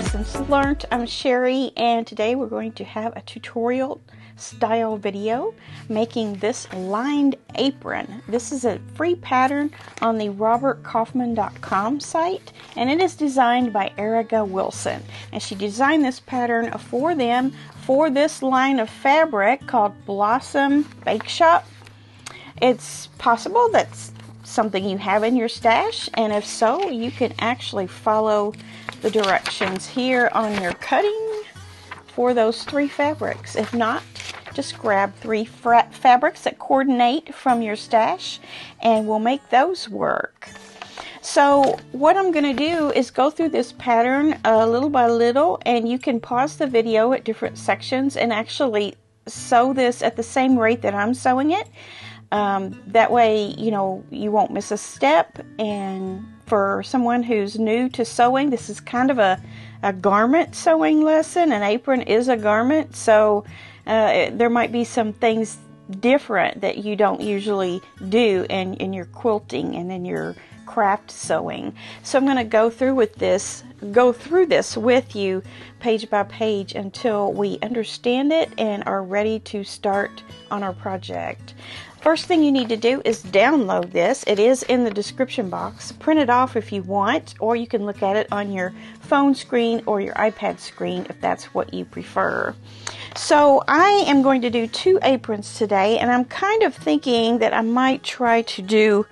Lessons Learned. I'm Sherry, and today we're going to have a tutorial style video making this lined apron. This is a free pattern on the robertkaufman.com site, and it is designed by Erica Wilson, and she designed this pattern for them for this line of fabric called Blossom Bake Shop. It's possible that's something you have in your stash, and if so, you can actually follow the directions here on your cutting for those three fabrics. If not, just grab three fabrics that coordinate from your stash and we'll make those work. So what I'm going to do is go through this pattern little by little, and you can pause the video at different sections and actually sew this at the same rate that I'm sewing it. That way, you know, you won't miss a step. And for someone who's new to sewing, this is kind of a garment sewing lesson. An apron is a garment, so there might be some things different that you don't usually do in your quilting and in your craft sewing. So I'm going to go through this with you page by page until we understand it and are ready to start on our project. First thing you need to do is download this. It is in the description box. Print it off if you want, or you can look at it on your phone screen or your iPad screen if that's what you prefer. So I am going to do 2 aprons today, and I'm kind of thinking that I might try to do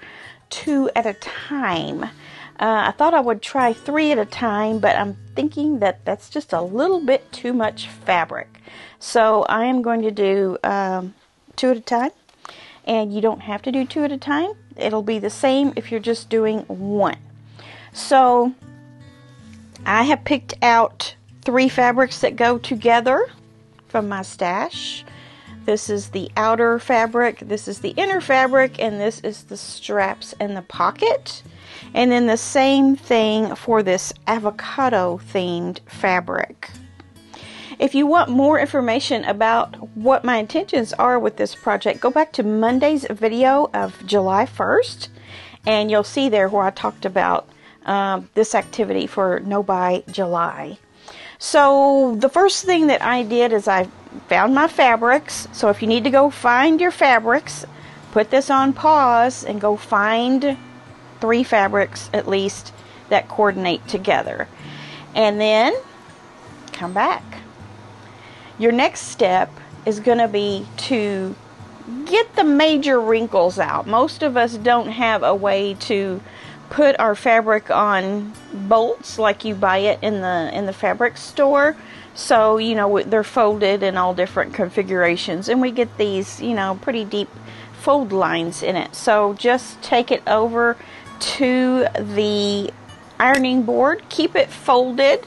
2 at a time. I thought I would try 3 at a time, but I'm thinking that that's just a little bit too much fabric. So I am going to do 2 at a time. And you don't have to do 2 at a time. It'll be the same if you're just doing 1. So I have picked out 3 fabrics that go together from my stash. This is the outer fabric, this is the inner fabric, and this is the straps and the pocket. And then the same thing for this avocado themed fabric. If you want more information about what my intentions are with this project, go back to Monday's video of July 1st, and you'll see there where I talked about this activity for No Buy July. So the first thing that I did is I found my fabrics. So if you need to go find your fabrics, put this on pause and go find 3 fabrics at least that coordinate together. And then come back. Your next step is going to be to get the major wrinkles out. Most of us don't have a way to put our fabric on bolts like you buy it in the fabric store. So, you know, they're folded in all different configurations, and we get these, you know, pretty deep fold lines in it. So just take it over to the ironing board. Keep it folded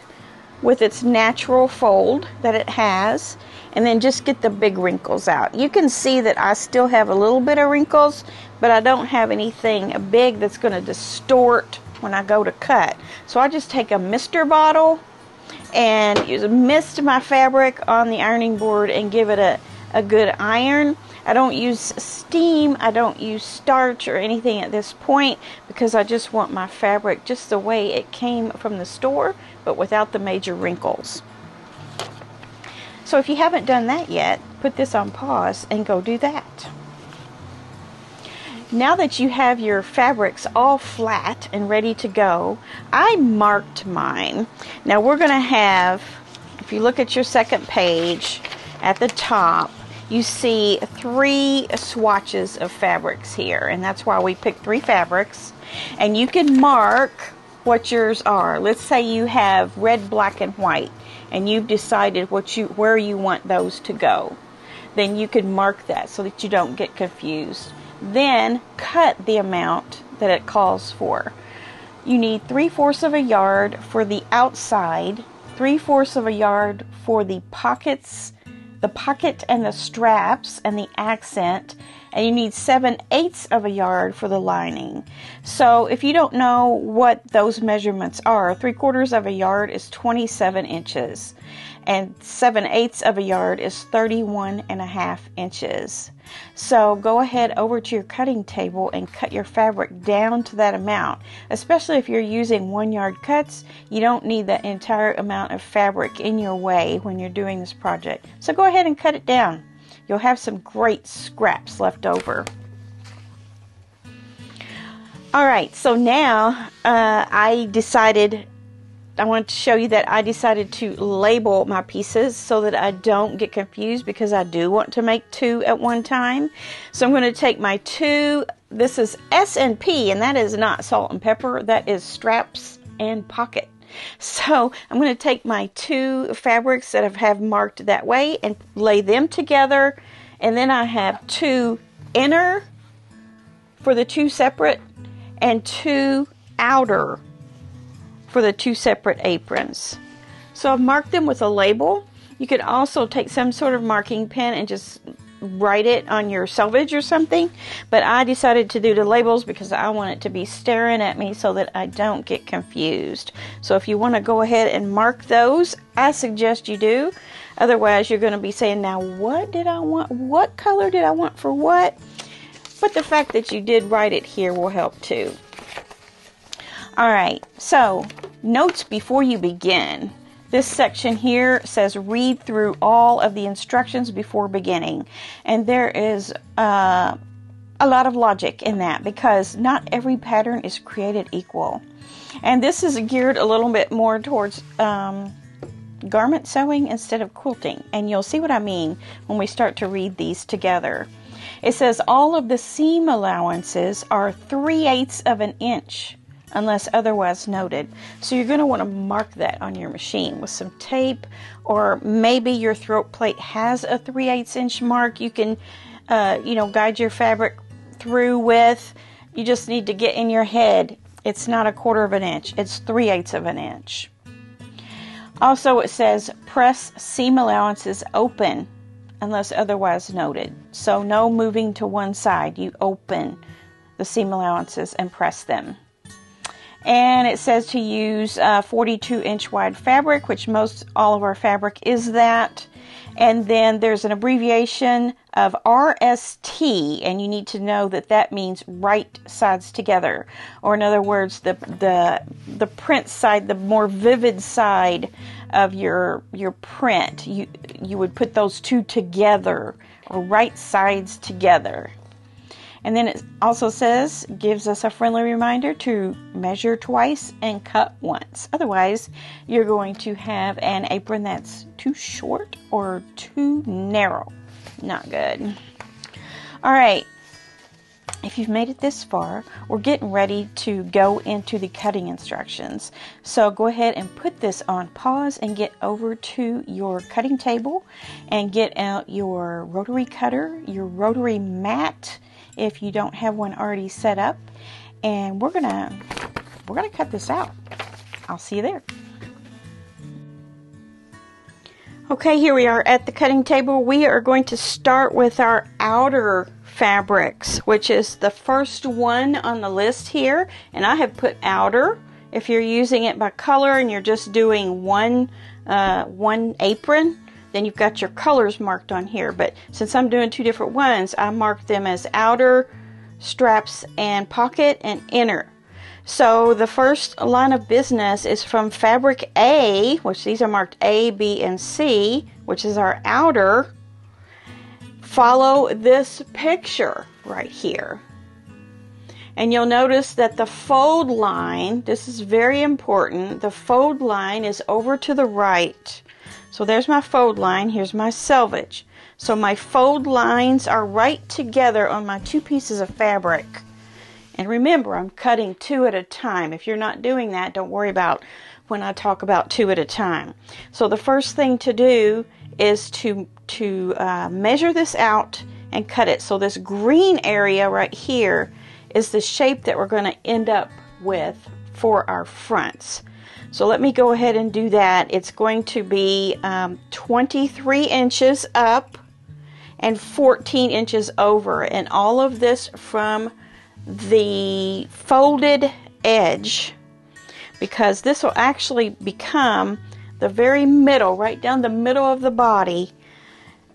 with its natural fold that it has, and then just get the big wrinkles out. You can see that I still have a little bit of wrinkles, but I don't have anything big that's going to distort when I go to cut. So I just take a mister bottle and mist my fabric on the ironing board and give it a good iron. I don't use steam, I don't use starch or anything at this point, because I just want my fabric just the way it came from the store, but without the major wrinkles. So if you haven't done that yet, put this on pause and go do that. Now that you have your fabrics all flat and ready to go, I marked mine. Now we're going to have, if you look at your second page at the top, you see 3 swatches of fabrics here, and that's why we picked 3 fabrics. And you can mark what yours are. Let's say you have red, black, and white, and you've decided where you want those to go. Then you can mark that so that you don't get confused. Then cut the amount that it calls for. You need 3/4 of a yard for the outside, 3/4 of a yard for the pockets, the pocket and the straps and the accent, and you need 7/8 of a yard for the lining. So if you don't know what those measurements are, 3/4 of a yard is 27 inches, and 7/8 of a yard is 31.5 inches. So go ahead over to your cutting table and cut your fabric down to that amount. Especially if you're using 1 yard cuts, you don't need that entire amount of fabric in your way when you're doing this project. So go ahead and cut it down. You'll have some great scraps left over. Alright, so now I want to show you that I decided to label my pieces so that I don't get confused, because I do want to make 2 at one time. So I'm going to take my 2, this is S&P, and that is not salt and pepper, that is straps and pocket. So I'm going to take my 2 fabrics that I have marked that way and lay them together, and then I have 2 inner for the 2 separate and 2 outer for the 2 separate aprons. So I've marked them with a label. You could also take some sort of marking pen and just write it on your selvage or something, but I decided to do the labels because I want it to be staring at me so that I don't get confused. So if you want to go ahead and mark those, I suggest you do. Otherwise you're going to be saying, now what did I want? What color did I want for what? But the fact that you did write it here will help too. Alright, so notes before you begin. This section here says read through all of the instructions before beginning. And there is a lot of logic in that, because not every pattern is created equal. And this is geared a little bit more towards garment sewing instead of quilting. And you'll see what I mean when we start to read these together. It says all of the seam allowances are 3/8 of an inch unless otherwise noted. So you're going to want to mark that on your machine with some tape, or maybe your throat plate has a 3/8 inch mark you can guide your fabric through with. You just need to get in your head, it's not 1/4 of an inch, it's 3/8 of an inch. Also it says press seam allowances open unless otherwise noted. So no moving to one side, you open the seam allowances and press them. And it says to use 42 inch wide fabric, which most all of our fabric is that. And then there's an abbreviation of RST, and you need to know that that means right sides together. Or in other words, the print side, the more vivid side of your print, you would put those two together, or right sides together. And then it also says, gives us a friendly reminder to measure twice and cut once. Otherwise, you're going to have an apron that's too short or too narrow. Not good. All right. If you've made it this far, we're getting ready to go into the cutting instructions. So go ahead and put this on pause and get over to your cutting table and get out your rotary cutter, your rotary mat, if you don't have one already set up, and we're gonna cut this out. I'll see you there. Okay, here we are at the cutting table. We are going to start with our outer fabrics, which is the first one on the list here, and I have put outer. If you're using it by color and you're just doing one apron, then you've got your colors marked on here. But since I'm doing 2 different ones, I marked them as outer, straps, and pocket, and inner. So the first line of business is from fabric A, which these are marked A, B, and C, which is our outer. Follow this picture right here. And you'll notice that the fold line, this is very important, the fold line is over to the right. So there's my fold line, here's my selvage. So my fold lines are right together on my 2 pieces of fabric. And remember, I'm cutting 2 at a time. If you're not doing that, don't worry about when I talk about 2 at a time. So the first thing to do is to measure this out and cut it. So this green area right here is the shape that we're going to end up with for our fronts. So let me go ahead and do that. It's going to be 23 inches up and 14 inches over, and all of this from the folded edge, because this will actually become the very middle, right down the middle of the body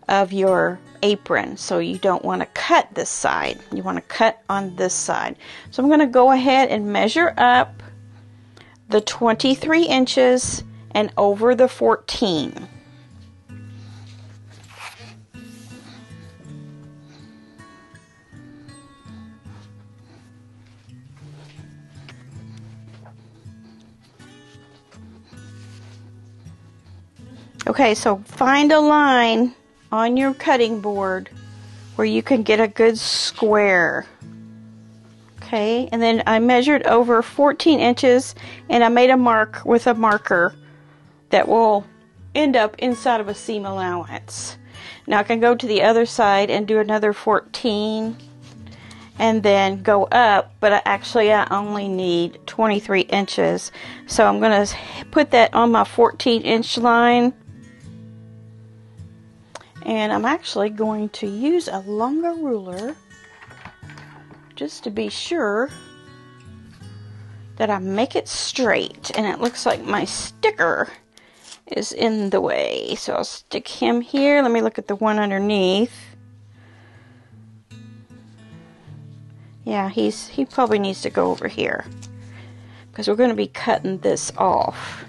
of your apron, so you don't want to cut this side. You want to cut on this side. So I'm going to go ahead and measure up the 23 inches and over the 14. Okay, so find a line on your cutting board where you can get a good square. Okay, and then I measured over 14 inches and I made a mark with a marker that will end up inside of a seam allowance. Now I can go to the other side and do another 14 and then go up, but I only need 23 inches. So I'm going to put that on my 14-inch line. And I'm actually going to use a longer ruler just to be sure that I make it straight. And it looks like my sticker is in the way. So I'll stick him here. Let me look at the one underneath. Yeah, he probably needs to go over here because we're going to be cutting this off.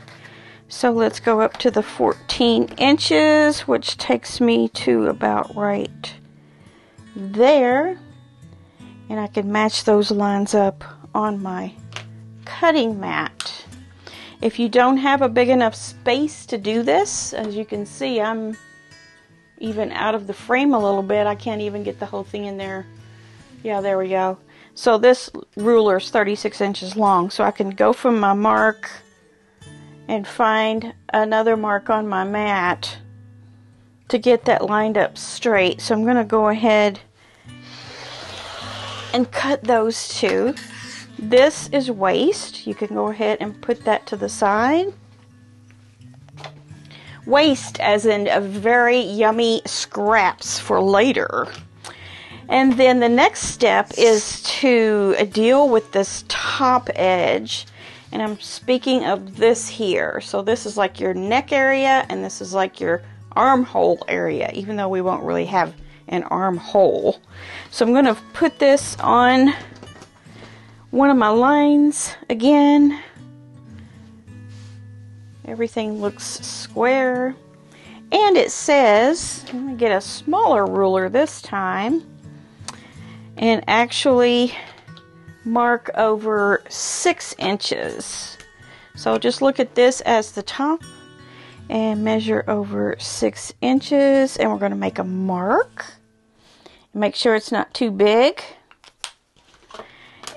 So let's go up to the 14 inches, which takes me to about right there. And I can match those lines up on my cutting mat. If you don't have a big enough space to do this, as you can see, I'm even out of the frame a little bit. I can't even get the whole thing in there. Yeah, there we go. So this ruler is 36 inches long, so I can go from my mark and find another mark on my mat to get that lined up straight. So I'm going to go ahead and cut those two. This is waste. You can go ahead and put that to the side. Waste as in a very yummy scraps for later. And then the next step is to deal with this top edge. And I'm speaking of this here. So this is like your neck area, and this is like your armhole area, even though we won't really have an armhole. So I'm going to put this on one of my lines again. Everything looks square. And it says, let me get a smaller ruler this time, and actually mark over 6 inches. So just look at this as the top and measure over 6 inches, and we're going to make a mark. Make sure it's not too big.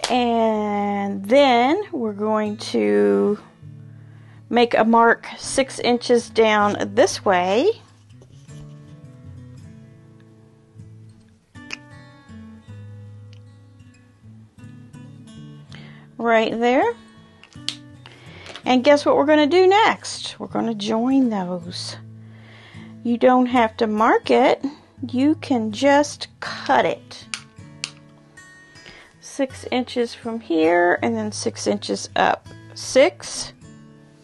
And then we're going to make a mark 6 inches down this way. Right there. And guess what we're going to do next? We're going to join those. You don't have to mark it. You can just cut it. 6 inches from here and then 6 inches up. 6,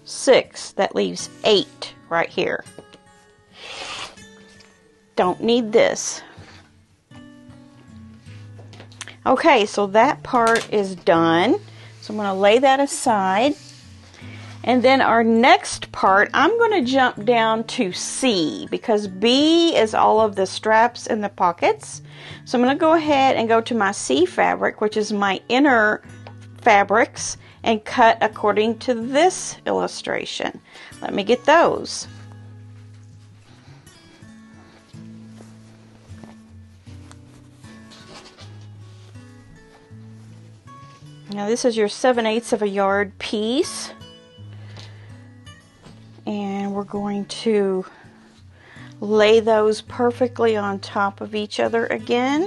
6. That leaves 8 right here. Don't need this. Okay, so that part is done. So I'm going to lay that aside. And then our next part, I'm going to jump down to C, because B is all of the straps and the pockets. So I'm going to go ahead and go to my C fabric, which is my inner fabrics, and cut according to this illustration. Let me get those. Now this is your 7/8 of a yard piece, and we're going to lay those perfectly on top of each other again.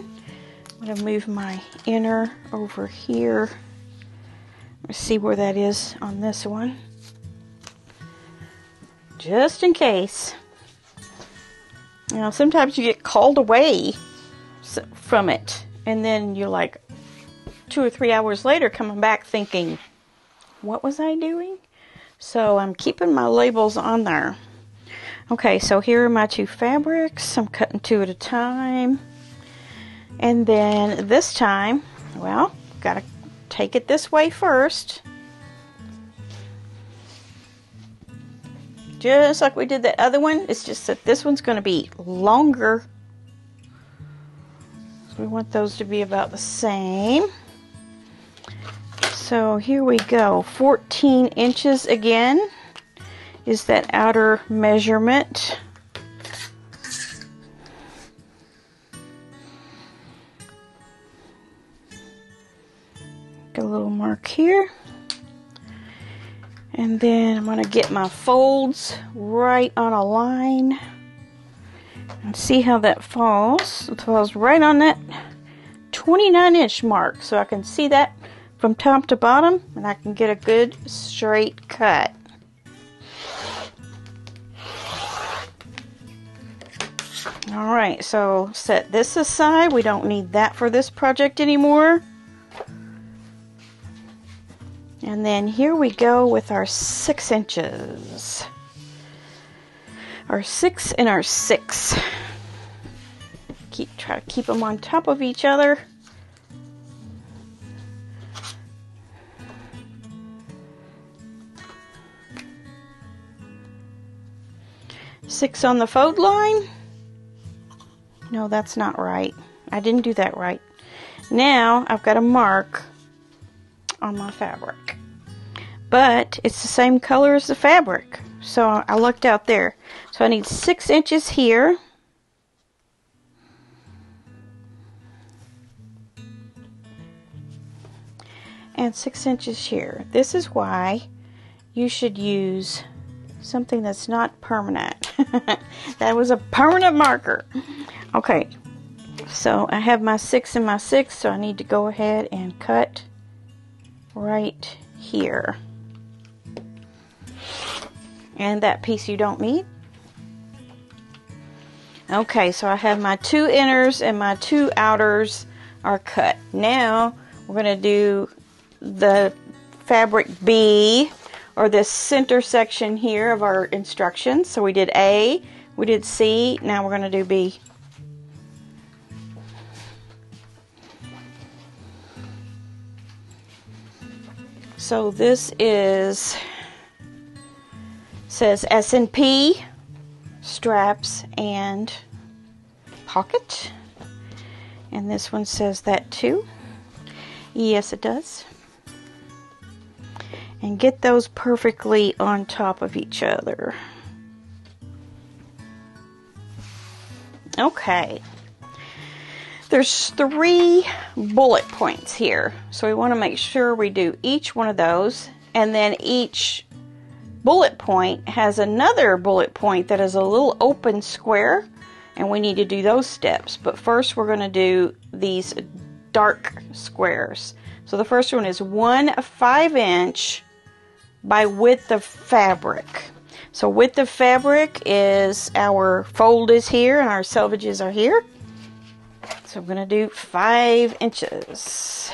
I'm going to move my inner over here. Let's see where that is on this one, just in case. You know, sometimes you get called away from it, and then you're like 2 or 3 hours later coming back thinking, what was I doing? So I'm keeping my labels on there. Okay, so here are my two fabrics. I'm cutting two at a time. And then this time, well, gotta take it this way first. Just like we did that other one, it's just that this one's going to be longer. So we want those to be about the same. So here we go. 14 inches again is that outer measurement. Get a little mark here. And then I'm going to get my folds right on a line and see how that falls. It falls right on that 29-inch mark, so I can see that from top to bottom and I can get a good straight cut. Alright, so set this aside. We don't need that for this project anymore. And then here we go with our 6 inches. Our 6 and our 6. Try to keep them on top of each other. Six on the fold line. No, that's not right. I didn't do that right. Now I've got a mark on my fabric. But it's the same color as the fabric. So I lucked out there. So I need 6 inches here. And 6 inches here. This is why you should use something that's not permanent. That was a permanent marker. Okay. So I have my 6 and my 6. So I need to go ahead and cut right here. And that piece you don't need. Okay, so I have my 2 inners and my 2 outers are cut. Now we're going to do the fabric B, or this center section here of our instructions. So we did A, we did C, now we're going to do B. So this says S&P, straps and pocket. And this one says that too. Yes, it does. And get those perfectly on top of each other. Okay. There's 3 bullet points here. So we want to make sure we do each one of those. And then each bullet point has another bullet point that is a little open square. And we need to do those steps. But first we're going to do these dark squares. So the first one is 1 5-inch by width of fabric. So width of fabric is our fold is here and our selvages are here. So I'm going to do 5 inches.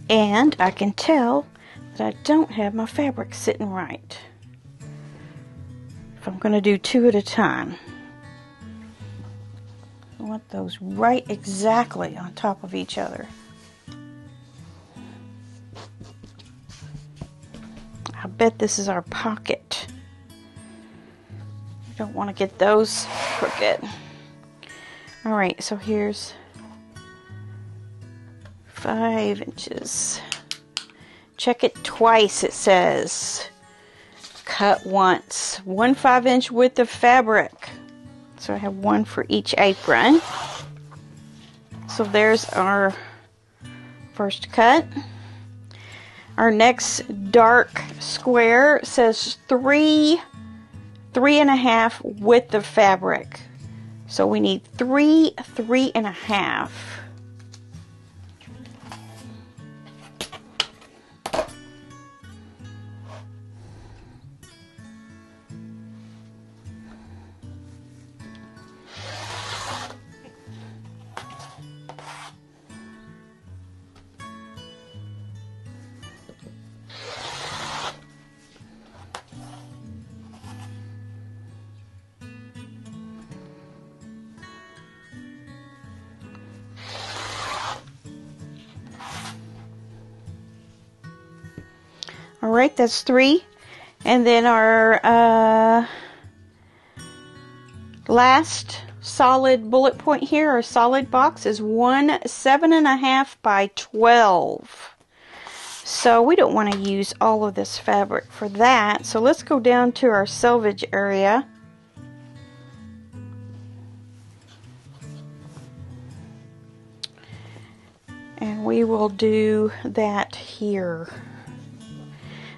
And I can tell that I don't have my fabric sitting right. If I'm going to do 2 at a time. I want those right exactly on top of each other. I bet this is our pocket. I don't want to get those crooked. Alright, so here's 5 inches. Check it twice, it says. Cut once. 1 5-inch width of fabric. So I have 1 for each apron. So there's our first cut. Our next dark square says 3 3.5 width of fabric. So we need 3 3.5. right, that's 3. And then our last solid bullet point here, or solid box, is 7.5 by 12. So we don't want to use all of this fabric for that. So let's go down to our selvage area. And we will do that here.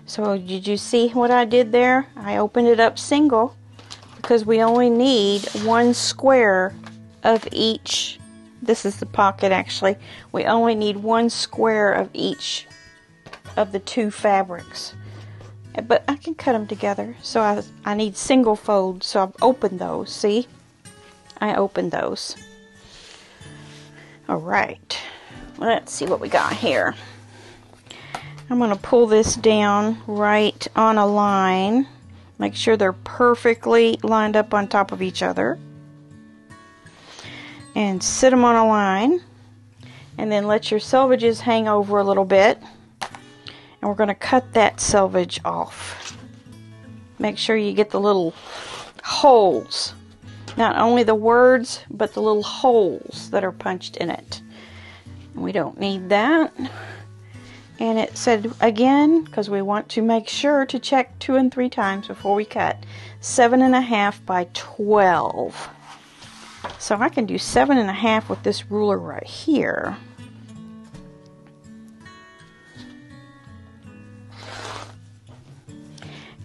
So did you see what I did there? I opened it up single because we only need 1 square of each. This is the pocket actually. We only need 1 square of each of the 2 fabrics. But I can cut them together. So I need single fold. So I've opened those. See? I opened those. Alright. Let's see what we got here. I'm going to pull this down right on a line. Make sure they're perfectly lined up on top of each other. And sit them on a line. And then let your selvages hang over a little bit. And we're going to cut that selvage off. Make sure you get the little holes. Not only the words, but the little holes that are punched in it. We don't need that. And it said again, because we want to make sure to check 2 and 3 times before we cut, 7.5 by 12. So I can do 7.5 with this ruler right here.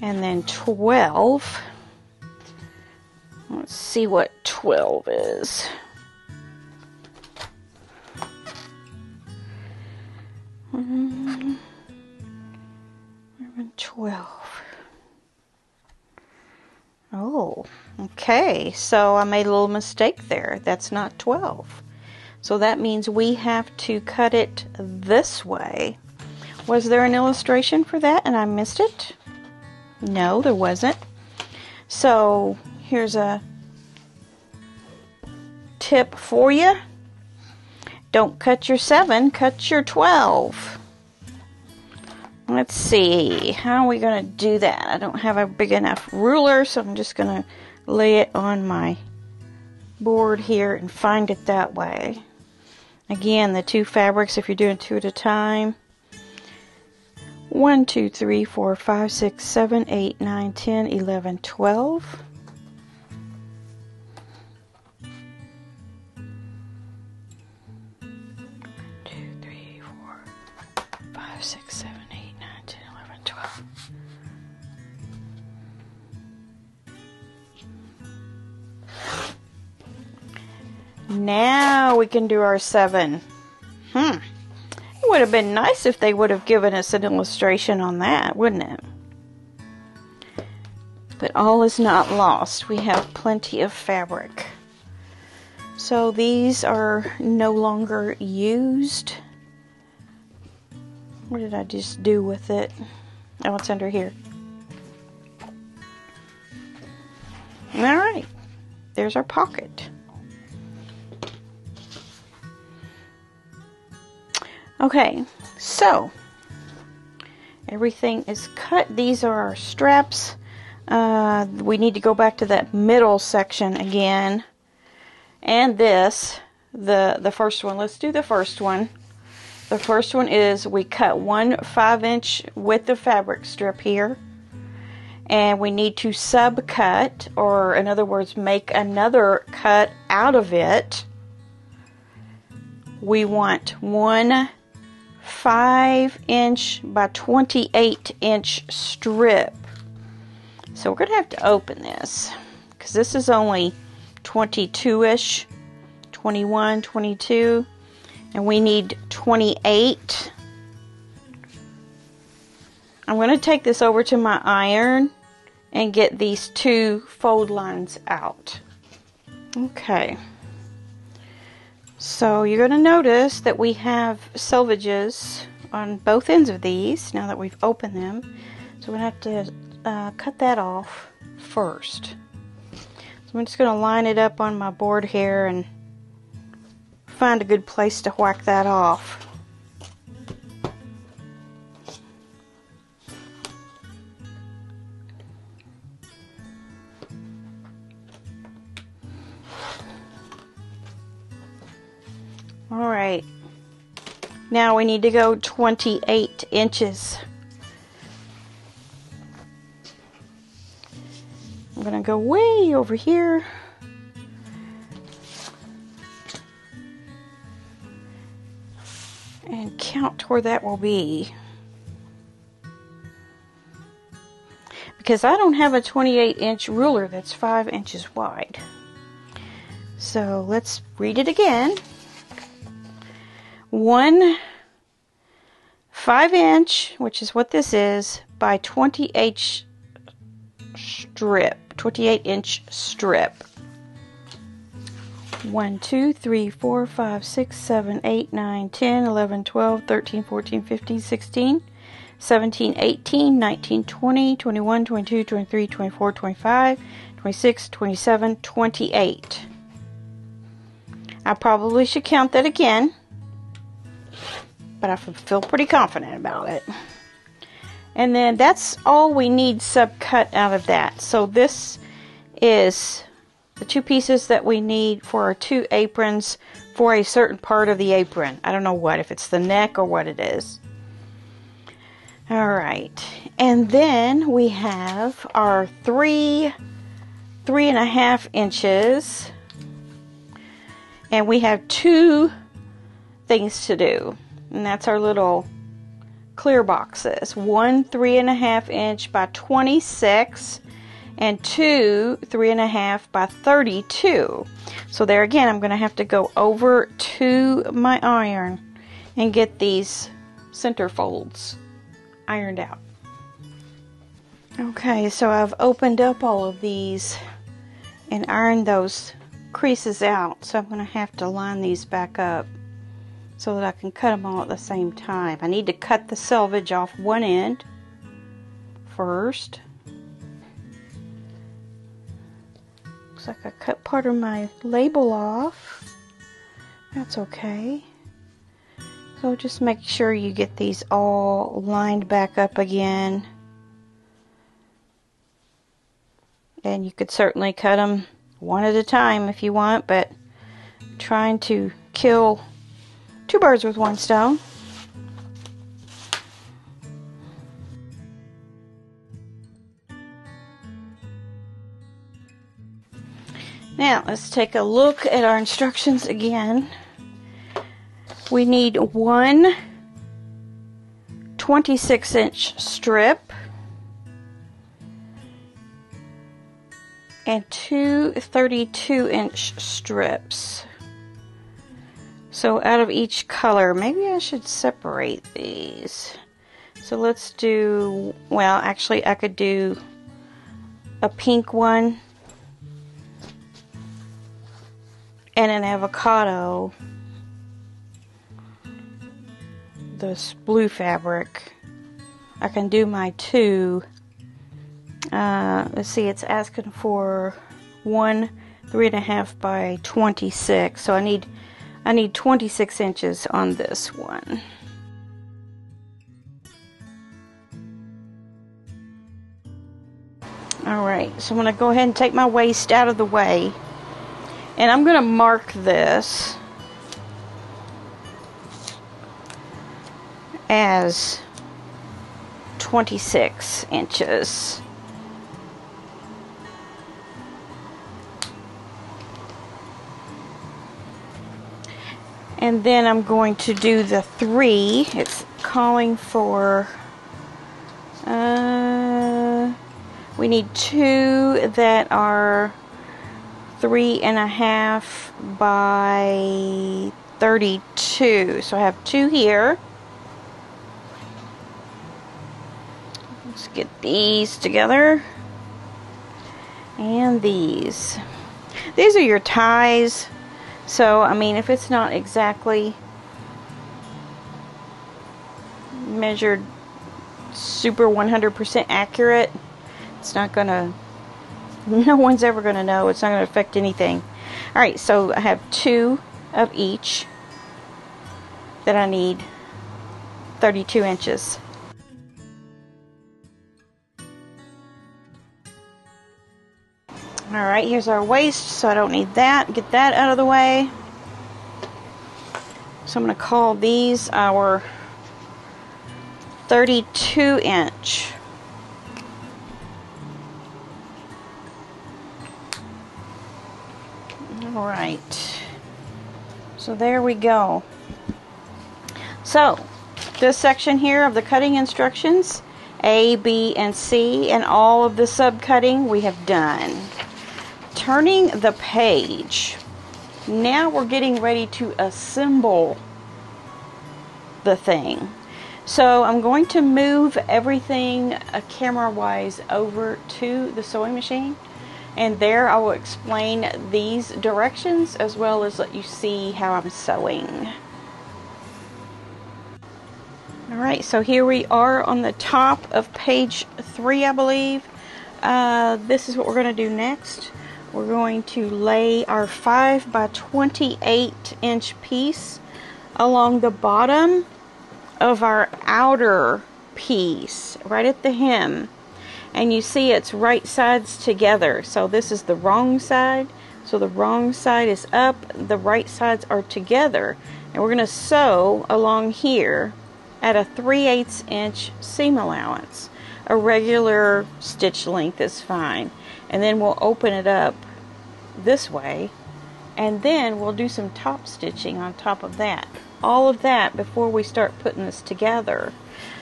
And then 12. Let's see what 12 is. 12. Oh, okay. So I made a little mistake there. That's not 12. So that means we have to cut it this way. Was there an illustration for that and I missed it? No, there wasn't. So here's a tip for you. Don't cut your 7, cut your 12. Let's see, how are we going to do that? I don't have a big enough ruler, so I'm just going to lay it on my board here and find it that way. Again, the 2 fabrics, if you're doing 2 at a time. 1, 2, 3, 4, 5, 6, 7, 8, 9, 10, 11, 12. 6, 7, 8, 9, 10, 11, 12. Now we can do our 7. It would have been nice if they would have given us an illustration on that, wouldn't it? But all is not lost. We have plenty of fabric. So these are no longer used. What did I just do with it? Oh, it's under here. Alright, there's our pocket. Okay, so everything is cut. These are our straps. We need to go back to that middle section again. And this, the first one. Let's do the first one. The first one is we cut 1 5-inch width of fabric strip here. And we need to subcut, or in other words, make another cut out of it. We want 1 5-inch by 28-inch strip. So we're going to have to open this, because this is only 22-ish, 21, 22. And we need 28. I'm going to take this over to my iron and get these 2 fold lines out. Okay. So you're going to notice that we have selvages on both ends of these now that we've opened them. So we're going to have to cut that off first. So I'm just going to line it up on my board here and find a good place to whack that off. All right. Now we need to go 28 inches. I'm going to go way over here. And count where that will be. Because I don't have a 28-inch ruler that's 5 inches wide. So let's read it again. 1 5-inch, which is what this is, by 28 inch strip. 1, 2, 3, 4, 5, 6, 7, 8, 9, 10, 11, 12, 13, 14, 15, 16, 17, 18, 19, 20, 21, 22, 23, 24, 25, 26, 27, 28. I probably should count that again, but I feel pretty confident about it. And then that's all we need subcut out of that. So this is the 2 pieces that we need for our 2 aprons for a certain part of the apron. I don't know what, if it's the neck or what it is. Alright, and then we have our 3.5 inches, and we have 2 things to do, and that's our little clear boxes. 1 3.5 inch by 26, and 2 3.5 by 32. So there again, I'm going to have to go over to my iron and get these center folds ironed out. Okay, so I've opened up all of these and ironed those creases out. So I'm going to have to line these back up so that I can cut them all at the same time. I need to cut the selvage off one end first. Looks like I cut part of my label off. That's okay. So just make sure you get these all lined back up again. And you could certainly cut them one at a time if you want, but I'm trying to kill 2 birds with 1 stone. Now let's take a look at our instructions again. We need 1 26-inch strip and 2 32-inch strips. So out of each color, maybe I should separate these. So let's do, well, actually I could do a pink one and an avocado, this blue fabric. I can do my 2. Let's see, it's asking for 1 3.5 by 26, so I need 26 inches on this one. Alright, so I'm going to go ahead and take my waist out of the way, and I'm going to mark this as 26 inches. And then I'm going to do the 3. It's calling for, we need 2 that are 3.5 by 32. So I have 2 here. Let's get these together. And these. These are your ties. So, I mean, if it's not exactly measured super 100% accurate, it's not gonna, no one's ever gonna know. It's not gonna affect anything. Alright, so I have 2 of each that I need 32 inches. Alright, here's our waist, so I don't need that. Get that out of the way. So I'm going to call these our 32 inch. Alright, so there we go. So this section here of the cutting instructions, A, B, and C, and all of the subcutting we have done. Turning the page. Now we're getting ready to assemble the thing. So I'm going to move everything camera-wise over to the sewing machine, and there I will explain these directions as well as let you see how I'm sewing. Alright, so here we are on the top of page 3, I believe. This is what we're going to do next. We're going to lay our 5 by 28 inch piece along the bottom of our outer piece, right at the hem. And you see it's right sides together. So this is the wrong side. So the wrong side is up, the right sides are together. And we're going to sew along here at a 3/8 inch seam allowance. A regular stitch length is fine. And then we'll open it up this way, and then we'll do some top stitching on top of that. All of that before we start putting this together.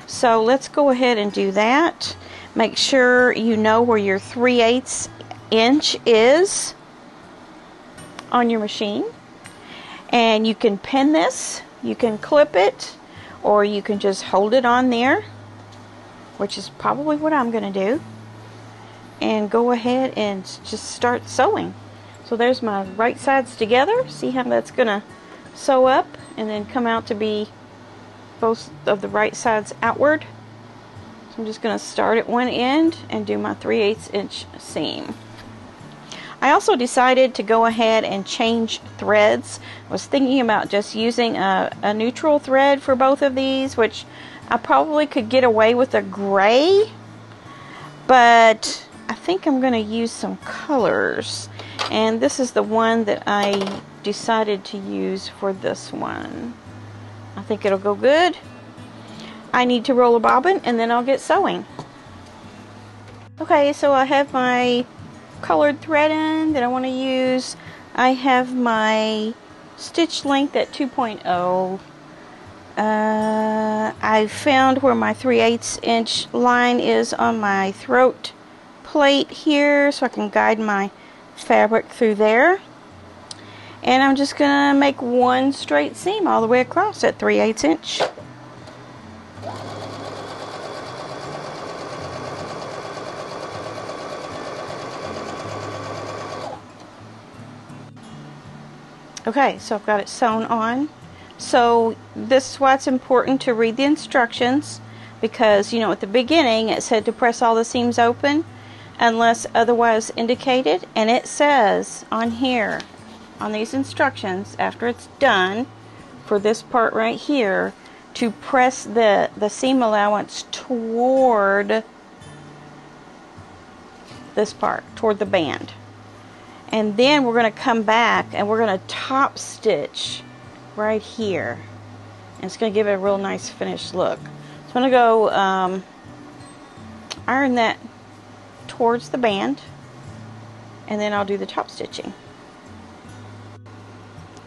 So let's go ahead and do that. Make sure you know where your 3/8 inch is on your machine, and you can pin this, you can clip it, or you can just hold it on there, which is probably what I'm going to do, and go ahead and just start sewing. So there's my right sides together. See how that's going to sew up and then come out to be both of the right sides outward. So I'm just going to start at one end and do my 3/8 inch seam. I also decided to go ahead and change threads. I was thinking about just using a neutral thread for both of these, which I probably could get away with a gray, but I think I'm going to use some colors. And this is the one that I decided to use for this one. I think it'll go good. I need to roll a bobbin and then I'll get sewing. Okay, so I have my colored thread in that I want to use. I have my stitch length at 2.0. I found where my 3/8 inch line is on my throat plate here, so I can guide my fabric through there. And I'm just going to make one straight seam all the way across at 3/8 inch. Okay, so I've got it sewn on. So this is why it's important to read the instructions, because you know at the beginning it said to press all the seams open unless otherwise indicated, and it says on here on these instructions after it's done for this part right here to press the seam allowance toward this part, toward the band. And then we're going to come back and we're going to top stitch right here. And it's going to give it a real nice finished look. So I'm going to go iron that towards the band, and then I'll do the top stitching.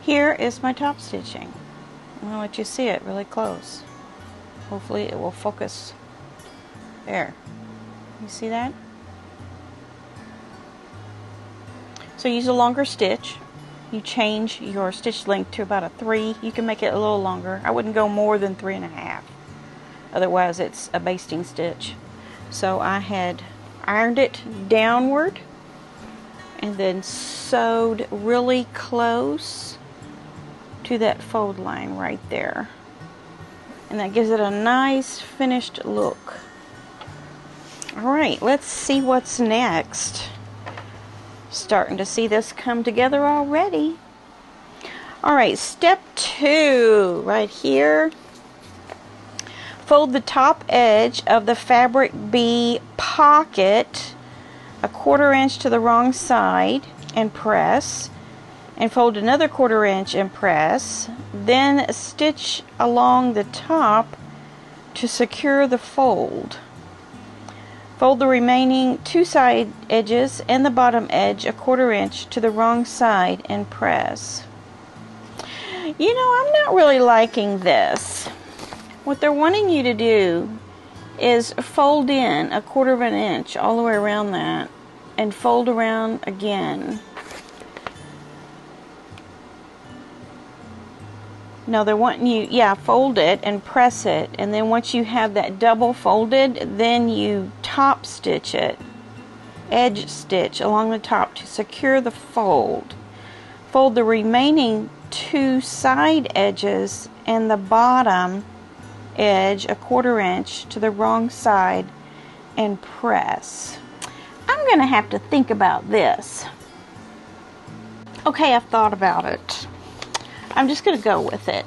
Here is my top stitching. I'm going to let you see it really close. Hopefully it will focus. There. You see that? So use a longer stitch. You change your stitch length to about a 3. You can make it a little longer. I wouldn't go more than 3.5. Otherwise it's a basting stitch. So I had ironed it downward and then sewed really close to that fold line right there. And that gives it a nice finished look. Alright, let's see what's next. Starting to see this come together already. Alright, step 2 right here. Fold the top edge of the fabric B pocket 1/4 inch to the wrong side and press. and fold another 1/4 inch and press. Then stitch along the top to secure the fold. Fold the remaining 2 side edges and the bottom edge a 1/4 inch to the wrong side and press. You know, I'm not really liking this. What they're wanting you to do is fold in a 1/4 inch all the way around that and fold around again. No, they're wanting you, yeah, fold it and press it, and then once you have that double folded, then you top stitch it, edge stitch along the top to secure the fold. Fold the remaining 2 side edges and the bottom edge a 1/4 inch to the wrong side and press. I'm going to have to think about this. Okay, I've thought about it. I'm just going to go with it.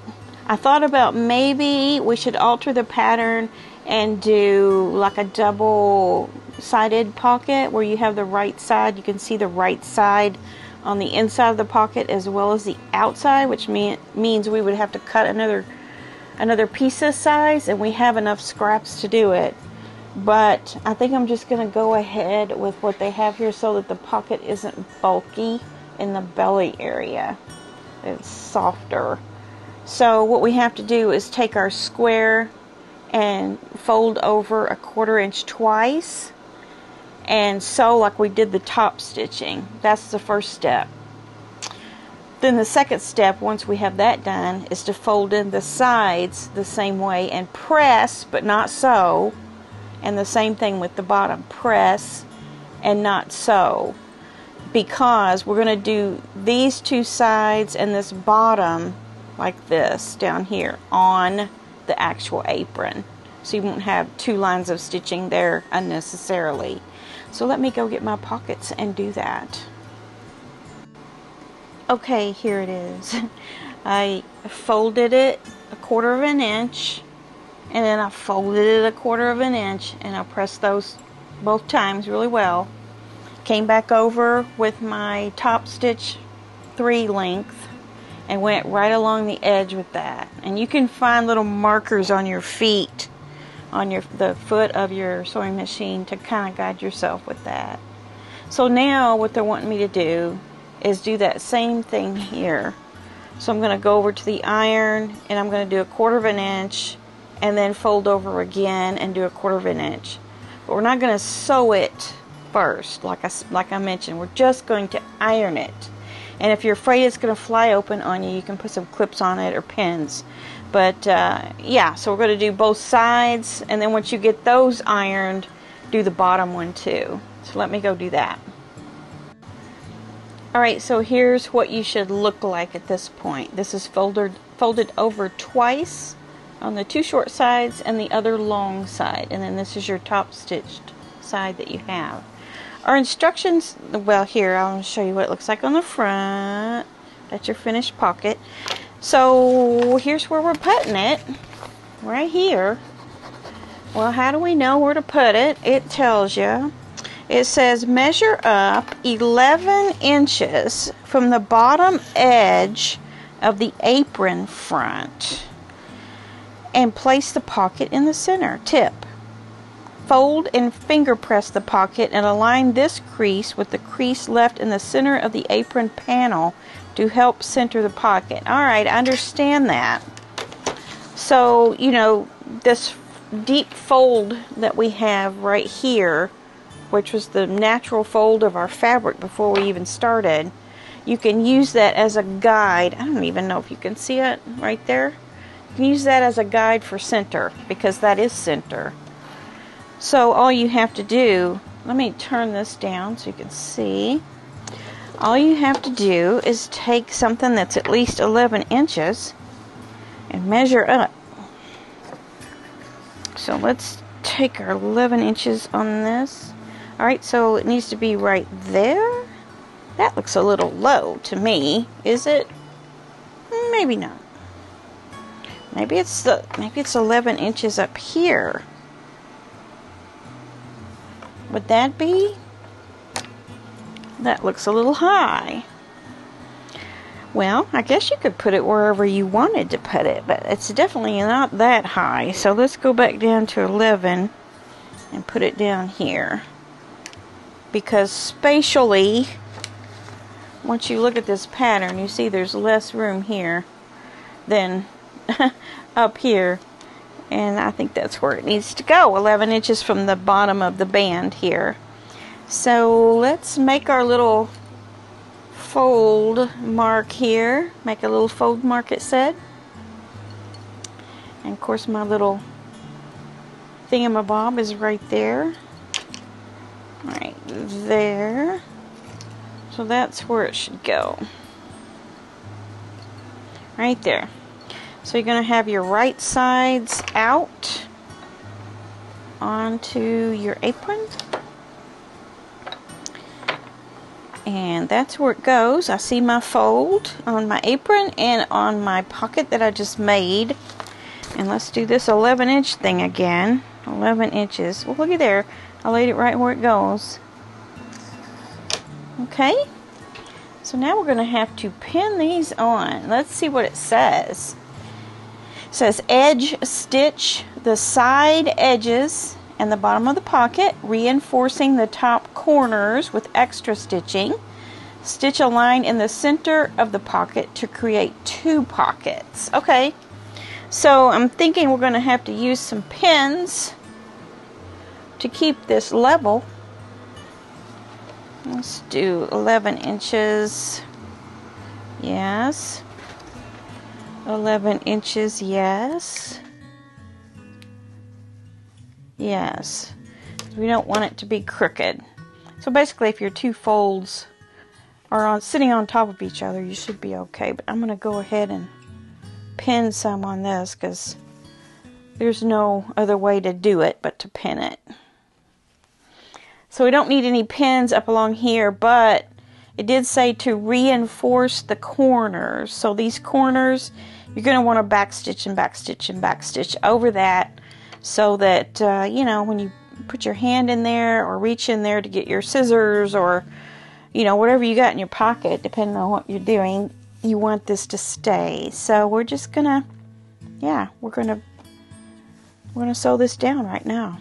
I thought about maybe we should alter the pattern and do like a double-sided pocket where you have the right side. You can see the right side on the inside of the pocket as well as the outside, which means we would have to cut another piece this size, and we have enough scraps to do it. But I think I'm just going to go ahead with what they have here so that the pocket isn't bulky in the belly area. It's softer. So what we have to do is take our square and fold over a 1/4 inch twice and sew like we did the top stitching. That's the first step. Then the second step, once we have that done, is to fold in the sides the same way and press but not sew. And the same thing with the bottom, press and not sew, because we're going to do these 2 sides and this bottom like this down here on the actual apron, so you won't have 2 lines of stitching there unnecessarily. So let me go get my pockets and do that. Okay, here it is. I folded it a 1/4 inch, and then I folded it a 1/4 inch, and I pressed those both times really well. Came back over with my top stitch 3 length and went right along the edge with that. And you can find little markers on your feet, on the foot of your sewing machine, to kind of guide yourself with that. So now what they're wanting me to do is do that same thing here. So I'm going to go over to the iron and I'm going to do a 1/4 inch and then fold over again and do a 1/4 inch. But we're not going to sew it first, like I mentioned. We're just going to iron it. And if you're afraid it's going to fly open on you, you can put some clips on it or pins. But yeah, so we're going to do both sides, and then once you get those ironed, do the bottom one too. So let me go do that. Alright, so here's what you should look like at this point. This is folded over twice on the 2 short sides and the other long side, and then this is your top stitched side that you have. Our instructions, well, here I'll show you what it looks like on the front. That's your finished pocket. So here's where we're putting it, right here. Well, how do we know where to put it? It tells you. It says measure up 11 inches from the bottom edge of the apron front and place the pocket in the center. Tip: fold and finger press the pocket and align this crease with the crease left in the center of the apron panel to help center the pocket. Alright, I understand that. So, you know, this deep fold that we have right here, which was the natural fold of our fabric before we even started, you can use that as a guide. I don't even know if you can see it right there. You can use that as a guide for center, because that is center. So all you have to do, let me turn this down so you can see. All you have to do is take something that's at least 11 inches and measure up. So let's take our 11 inches on this. Alright, so it needs to be right there. That looks a little low to me. Is it? Maybe not. Maybe it's 11 inches up here. Would that be? That looks a little high. Well, I guess you could put it wherever you wanted to put it, but it's definitely not that high. So let's go back down to 11 and put it down here. Because spatially, once you look at this pattern, you see there's less room here than up here. And I think that's where it needs to go, 11 inches from the bottom of the band here. So let's make our little fold mark here. Make a little fold mark, it said. And of course my little thingamabob is right there. Right there. So that's where it should go. Right there. So you're going to have your right sides out onto your apron. And that's where it goes. I see my fold on my apron and on my pocket that I just made. And let's do this 11-inch thing again. 11 inches. Well, look at there. I laid it right where it goes. Okay. So now we're going to have to pin these on. Let's see what it says. It says edge stitch the side edges and the bottom of the pocket, reinforcing the top corners with extra stitching. Stitch a line in the center of the pocket to create 2 pockets. Okay, so I'm thinking we're going to have to use some pins to keep this level. Let's do 11 inches. Yes. 11 inches, yes. Yes. We don't want it to be crooked. So basically, if your 2 folds are sitting on top of each other, you should be okay. But I'm going to go ahead and pin some on this because there's no other way to do it but to pin it. So we don't need any pins up along here, but it did say to reinforce the corners. So these corners, you're going to want to backstitch and backstitch and backstitch over that so that, you know, when you put your hand in there or reach in there to get your scissors or, you know, whatever you got in your pocket, depending on what you're doing, you want this to stay. So we're just going to, yeah, we're going to sew this down right now.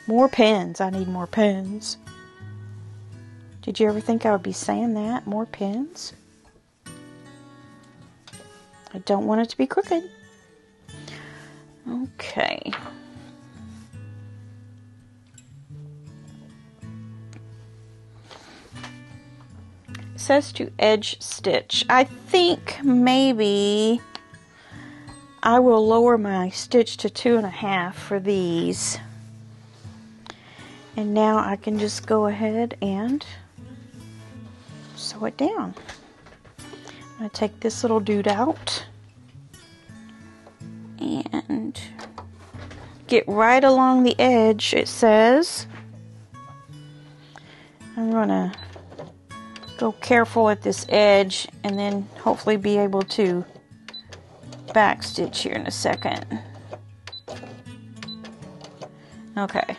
More pins. I need more pins. Did you ever think I would be saying that? More pins? I don't want it to be crooked. Okay. It says to edge stitch. I think maybe I will lower my stitch to 2.5 for these. And now I can just go ahead and sew it down. I'm going to take this little dude out and get right along the edge, it says. I'm going to go careful at this edge and then hopefully be able to backstitch here in a second. Okay.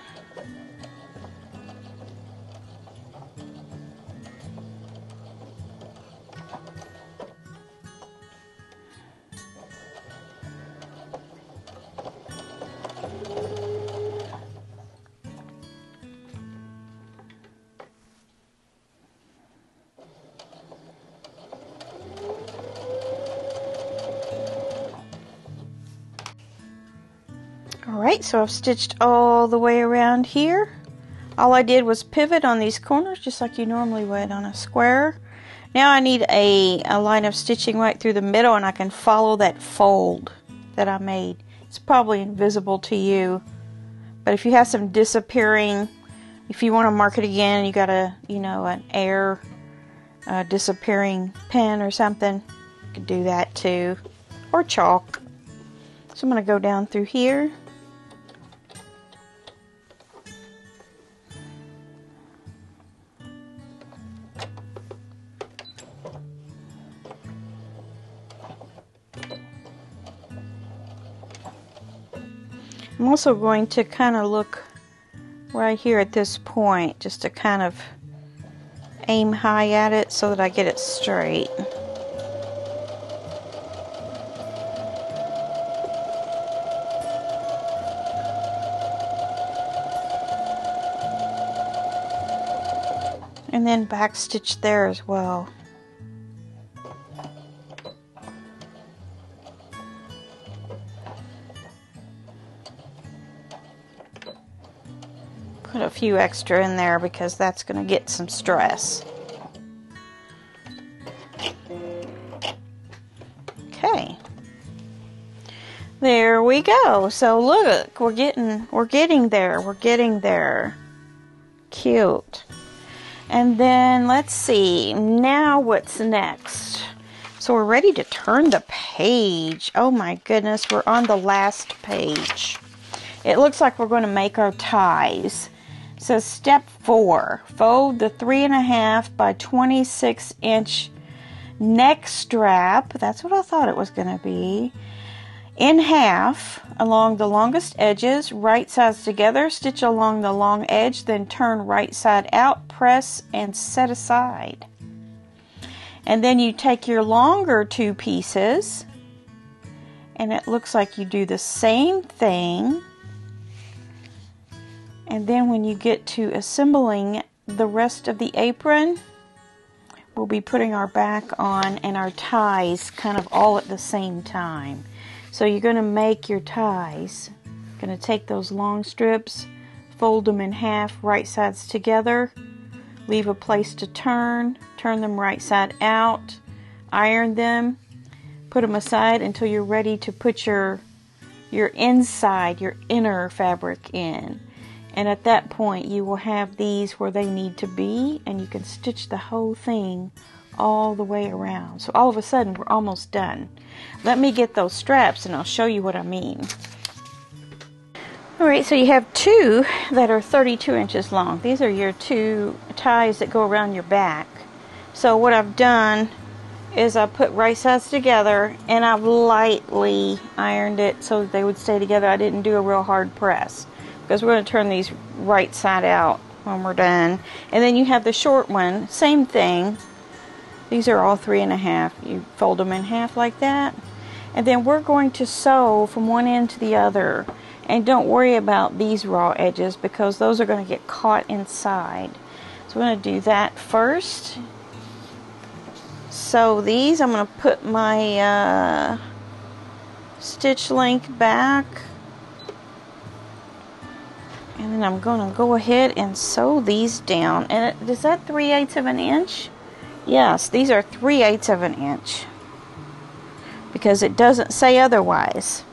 Alright, so I've stitched all the way around here. All I did was pivot on these corners just like you normally would on a square. Now I need a line of stitching right through the middle, and I can follow that fold that I made. It's probably invisible to you, but if you have some disappearing, if you want to mark it again, you got a, you know, an air disappearing pen or something, you could do that too, or chalk. So I'm going to go down through here. I'm also going to kind of look right here at this point just to kind of aim high at it so that I get it straight. And then back stitch there as well. Put a few extra in there because that's going to get some stress. Okay. There we go. So look, we're getting there. Cute. And then let's see, now what's next? So we're ready to turn the page. Oh my goodness, we're on the last page. It looks like we're going to make our ties. So step 4, fold the 3.5 by 26 inch neck strap, that's what I thought it was going to be, in half along the longest edges, right sides together, stitch along the long edge, then turn right side out, press and set aside. And then you take your longer 2 pieces, and it looks like you do the same thing. And then when you get to assembling the rest of the apron, we'll be putting our back on and our ties kind of all at the same time. So you're going to make your ties. Going to take those long strips, fold them in half, right sides together, leave a place to turn them right side out, iron them, put them aside until you're ready to put your inside, your inner fabric in. And at that point you will have these where they need to be, and you can stitch the whole thing all the way around. So all of a sudden we're almost done. Let me get those straps and I'll show you what I mean. Alright, so you have 2 that are 32 inches long. These are your 2 ties that go around your back. So what I've done is I put right sides together and I've lightly ironed it so that they would stay together. I didn't do a real hard press, because we're going to turn these right side out when we're done. And then you have the short one, same thing. These are all 3.5. You fold them in half like that. And then we're going to sew from one end to the other. And don't worry about these raw edges because those are going to get caught inside. So we're going to do that first. So these, I'm going to put my stitch length back. And then I'm going to go ahead and sew these down. And is that 3/8 of an inch? Yes, these are 3/8 of an inch. Because it doesn't say otherwise.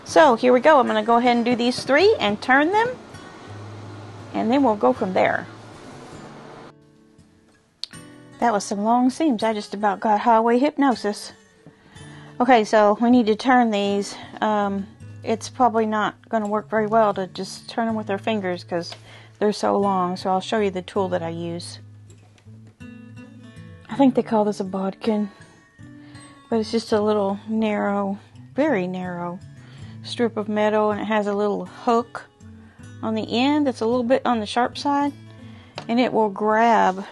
So here we go. I'm going to go ahead and do these 3 and turn them. And then we'll go from there. That was some long seams. I just about got highway hypnosis. Okay, so we need to turn these. It's probably not going to work very well to just turn them with our fingers because they're so long. So I'll show you the tool that I use. I think they call this a bodkin, but it's just a little narrow, very narrow strip of metal, and it has a little hook on the end that's a little bit on the sharp side, and it will grab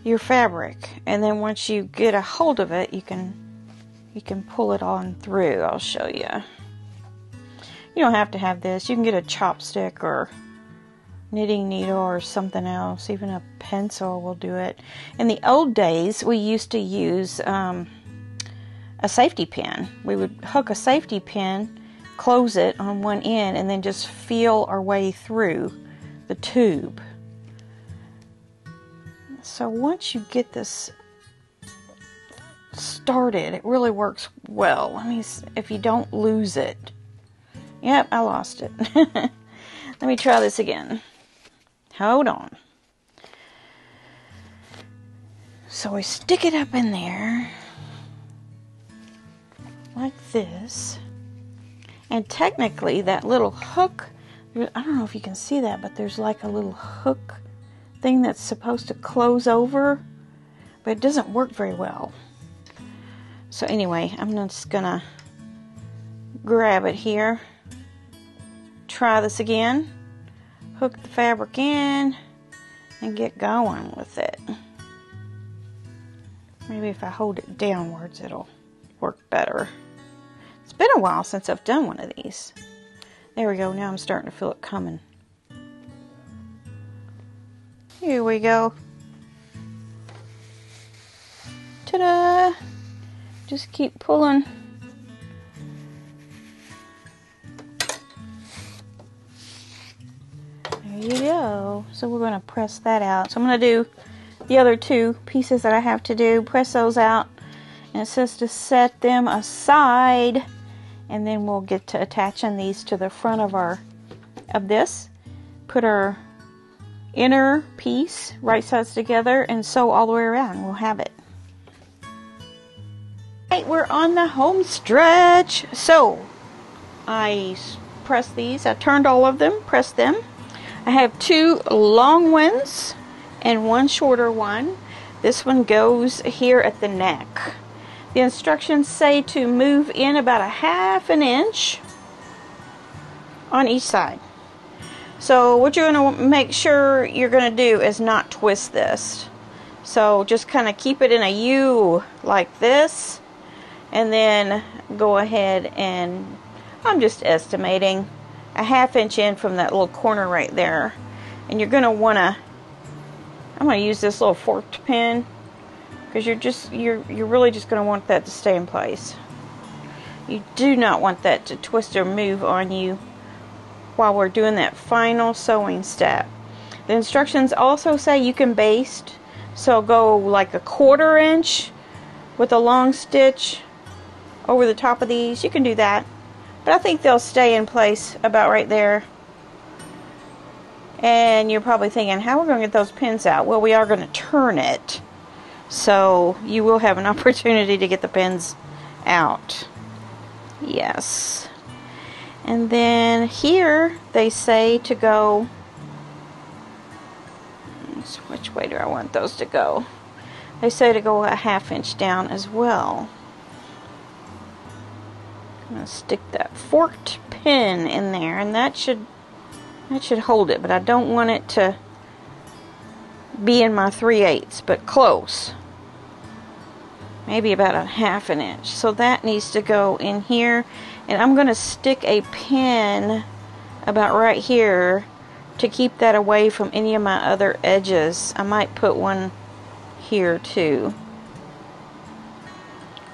your fabric, and then once you get a hold of it, you can pull it on through. I'll show you. You don't have to have this. You can get a chopstick or knitting needle or something else. Even a pencil will do it. In the old days, we used to use a safety pin. We would hook a safety pin, close it on one end, and then just feel our way through the tube. So once you get this started, it really works well. Let me see if you don't lose it. Yep, I lost it. Let me try this again. Hold on. So we stick it up in there like this, and technically that little hook, I don't know if you can see that, but there's like a little hook thing that's supposed to close over, but it doesn't work very well. So anyway, I'm just gonna grab it here, try this again, hook the fabric in and get going with it. Maybe if I hold it downwards it'll work better. It's been a while since I've done one of these. There we go, now I'm starting to feel it coming. Here we go. Ta-da! Just keep pulling. There you go. So we're going to press that out. So I'm going to do the other two pieces that I have to do. Press those out. And it says to set them aside. And then we'll get to attaching these to the front of this. Put our inner piece right sides together and sew all the way around. We'll have it. Right, we're on the home stretch. So I pressed these. I turned all of them, pressed them. I have two long ones and one shorter one. This one goes here at the neck. The instructions say to move in about 1/2 inch on each side. So what you're going to make sure you're going to do is not twist this. So just kind of keep it in a U like this, and then go ahead and, I'm just estimating, 1/2 inch in from that little corner right there. And you're going to want to, I'm going to use this little forked pin, because you're really just going to want that to stay in place. You do not want that to twist or move on you while we're doing that final sewing step. The instructions also say you can baste, so go like 1/4 inch with a long stitch over the top of these. You can do that, but I think they'll stay in place about right there. And you're probably thinking, how are we going to get those pins out? Well, we are going to turn it, so you will have an opportunity to get the pins out. Yes. And then here they say to go, which way do I want those to go? They say to go 1/2 inch down as well. I'm going to stick that forked pin in there, and that should hold it, but I don't want it to be in my 3/8, but close. Maybe about 1/2 inch. So that needs to go in here, and I'm going to stick a pin about right here to keep that away from any of my other edges. I might put one here too,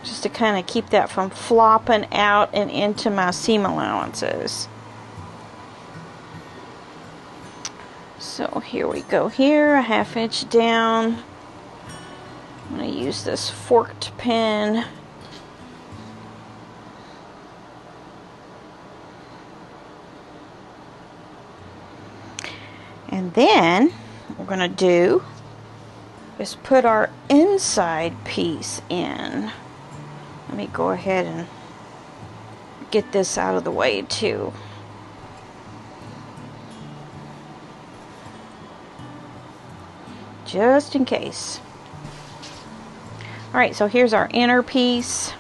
just to kind of keep that from flopping out and into my seam allowances. So here we go, here 1/2 inch down. I'm going to use this forked pin. And then what we're going to do is put our inside piece in. Let me go ahead and get this out of the way too. Just in case. Alright, so here's our inner piece.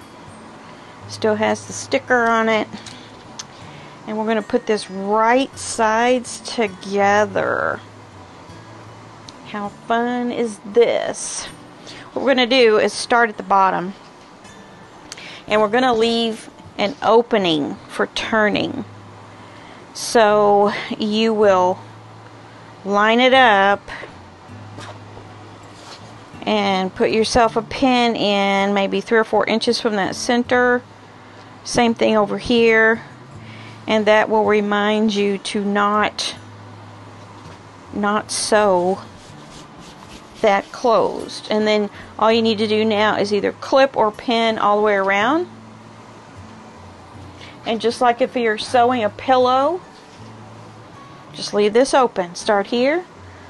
Still has the sticker on it. And we're going to put this right sides together. How fun is this? What we're going to do is start at the bottom. And we're going to leave an opening for turning. So you will line it up and put yourself a pin in maybe 3 or 4 inches from that center. Same thing over here. And that will remind you to not sew that closed. And then all you need to do now is either clip or pin all the way around. And just like if you're sewing a pillow, just leave this open. Start here,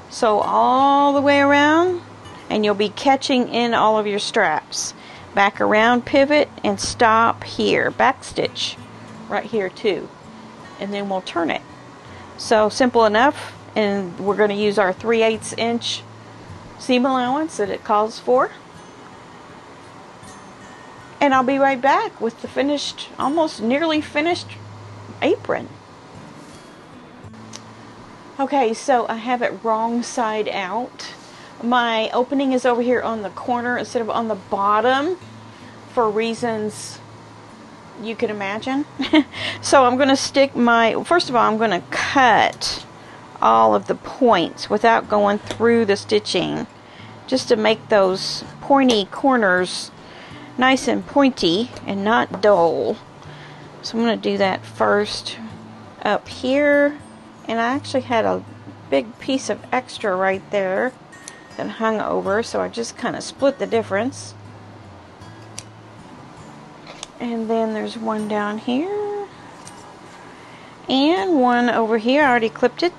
sew all the way around, and you'll be catching in all of your straps. Back around, pivot, and stop here. Back stitch right here too. And then we'll turn it. So simple enough. And we're going to use our 3/8 inch seam allowance that it calls for. And I'll be right back with the finished, almost nearly finished apron. Okay, so I have it wrong side out. My opening is over here on the corner instead of on the bottom for reasons you can imagine. So I'm going to stick first of all, I'm going to cut all of the points without going through the stitching, just to make those pointy corners nice and pointy and not dull. So I'm going to do that first up here, and I actually had a big piece of extra right there that hung over, so I just kind of split the difference. And then there's one down here and one over here. I already clipped it.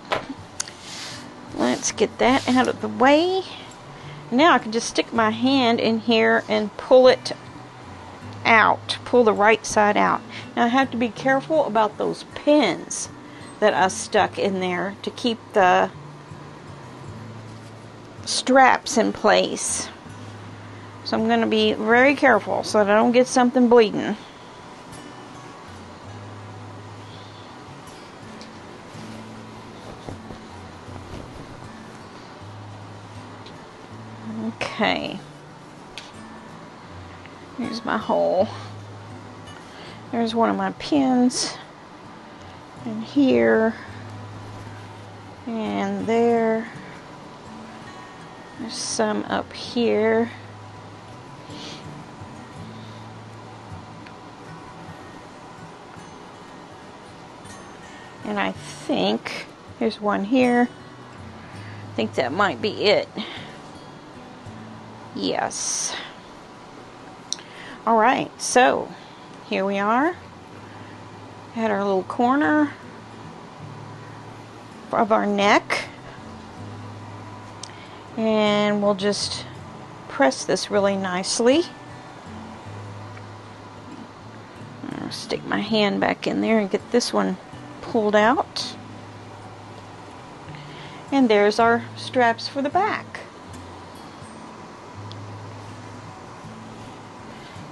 Let's get that out of the way. Now I can just stick my hand in here and pull it out, pull the right side out. Now I have to be careful about those pins that I stuck in there to keep the straps in place. So I'm going to be very careful so that I don't get something bleeding. Okay. Here's my hole. There's one of my pins. And here. And there. There's some up here. And I think there's one here. I think that might be it. Yes. Alright, so here we are at our little corner of our neck. And we'll just press this really nicely. I'll stick my hand back in there and get this one pulled out. And there's our straps for the back.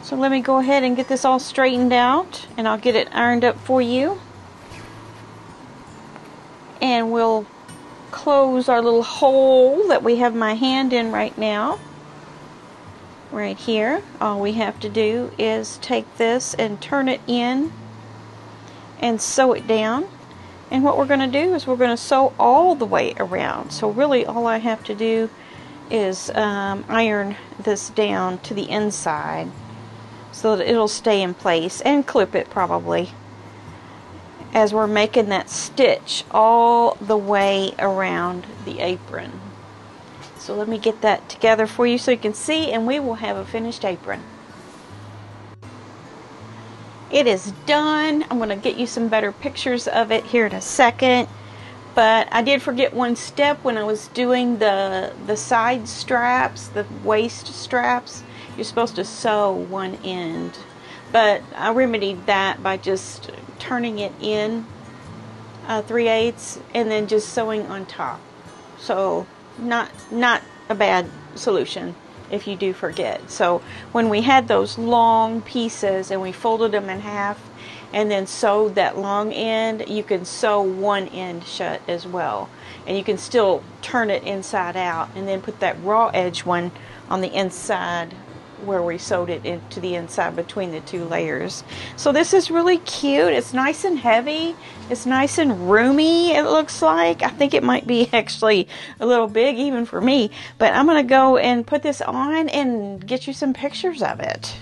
So let me go ahead and get this all straightened out, and I'll get it ironed up for you. And we'll close our little hole that we have my hand in right now. Right here. All we have to do is take this and turn it in and sew it down. And what we're going to do is we're going to sew all the way around. So really all I have to do is iron this down to the inside so that it'll stay in place, and clip it probably as we're making that stitch all the way around the apron. So let me get that together for you so you can see, and we will have a finished apron. It is done. I'm going to get you some better pictures of it here in a second. But I did forget one step when I was doing the side straps, the waist straps. You're supposed to sew one end. But I remedied that by just turning it in 3/8 and then just sewing on top. So not a bad solution if you do forget. So when we had those long pieces and we folded them in half and then sewed that long end, you can sew one end shut as well. And you can still turn it inside out and then put that raw edge one on the inside where we sewed it into the inside between the two layers. So this is really cute. It's nice and heavy. It's nice and roomy, it looks like. I think it might be actually a little big even for me. But I'm going to go and put this on and get you some pictures of it.